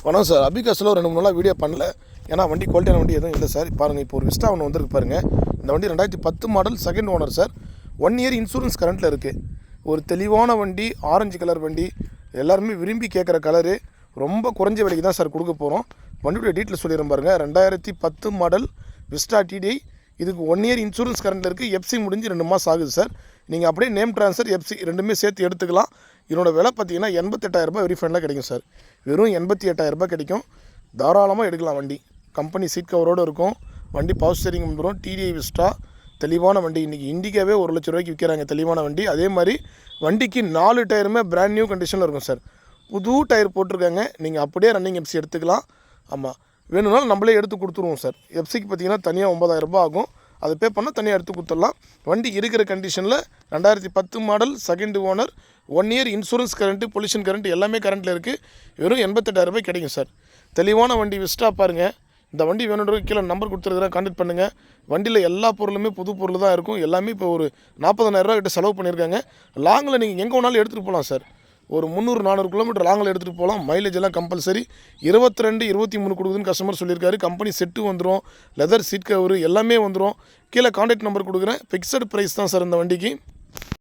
வணக்கம் சார். அபிகாஸில் ஒரு 2-3 நாளாக வீடியோ பண்ணல. ஏன்னா வண்டி குவாலிட்டியான வண்டி எதுவும் இல்லை சார். பாருங்கள், இப்போ ஒரு விஸ்டா ஒன்று வந்திருக்கு பாருங்கள். இந்த வண்டி 2010 model, second owner sir. 1 year insurance கரண்ட்டில் இருக்குது. ஒரு தெளிவான வண்டி, ஆரஞ்சு கலர் வண்டி, எல்லாருமே விரும்பி கேட்குற கலரு. ரொம்ப குறைஞ்ச விலைக்கு தான் சார் கொடுக்க போகிறோம். வண்டியோட டீட்டெயில் சொல்லிடுறேன் பாருங்கள். 2010 மாடல் விஸ்டா டிடிஐ. இதுக்கு 1 இயர் இன்சூரன்ஸ் கரண்ட்டில் இருக்குது. எஃப்சி முடிஞ்சு 2 மாதம் ஆகுது சார். நீங்கள் அப்படியே நேம் ட்ரான்ஸ்ஃபர், எஃப்சி ரெண்டுமே சேர்த்து எடுத்துக்கலாம். இதனோட விலை பார்த்தீங்கன்னா 88,000 ரூபாய் ரீஃபண்டில் கிடைக்கும் சார். வெறும் 88,000 ரூபாய் கிடைக்கும். தாராளமாக எடுக்கலாம். வண்டி கம்பெனி சீட் கவரோடு இருக்கும். வண்டி பவர் ஸ்டீரிங் வந்துடும். டிடிஐ விஸ்டா தெளிவான வண்டி. இன்றைக்கி இண்டிகாவே 1 லட்ச ரூபாய்க்கு விற்கிறாங்க. தெளிவான வண்டி. அதே மாதிரி வண்டிக்கு 4 டயருமே பிராண்ட் நியூ கண்டிஷனில் இருக்கும் சார். புது டயர் போட்டிருக்காங்க. நீங்கள் அப்படியே ரன்னிங் எஃப்சி எடுத்துக்கலாம். ஆமாம், வேணும்னாலும் நம்மளே எடுத்து கொடுத்துருவோம் சார். எஃப்சிக்கு பார்த்தீங்கன்னா தனியாக 9,000 ரூபாய் ஆகும். அதை பே பண்ணால் தனியாக எடுத்து கொடுத்துடலாம். வண்டி இருக்கிற கண்டிஷனில் 2010 model, second owner, 1 year insurance current, pollution current எல்லாமே கரண்ட்டில் இருக்குது. வெறும் 88,000 ரூபாய் கிடைக்கும் சார். தெளிவான வண்டி விஸ்டா பாருங்கள். இந்த வண்டி வேணுன்ற கீழே நம்பர் கொடுத்துருக்குறேன், கான்டெக்ட் பண்ணுங்கள். வண்டியில் எல்லா பொருளுமே புது பொருள் தான் இருக்கும். எல்லாமே இப்போ ஒரு 40,000 ரூபா கிட்ட செலவு பண்ணியிருக்காங்க. லாங்கில் நீங்கள் எங்கே வேணாலும் எடுத்துகிட்டு போகலாம் சார். ஒரு 300-400 கிலோமீட்டர் லாங்கில் எடுத்துகிட்டு போகலாம். மைலேஜ் எல்லாம் கம்பல்சரி 22-23 கொடுக்குதுன்னு கஸ்டமர் சொல்லியிருக்காரு. கம்பெனி செட்டு வந்துடும், லெதர் சீட் கவர் எல்லாமே வந்துடும். கீழே கான்டாக்ட் நம்பர் கொடுக்குறேன். ஃபிக்ஸட் ப்ரைஸ் தான் சார் இந்த வண்டிக்கு.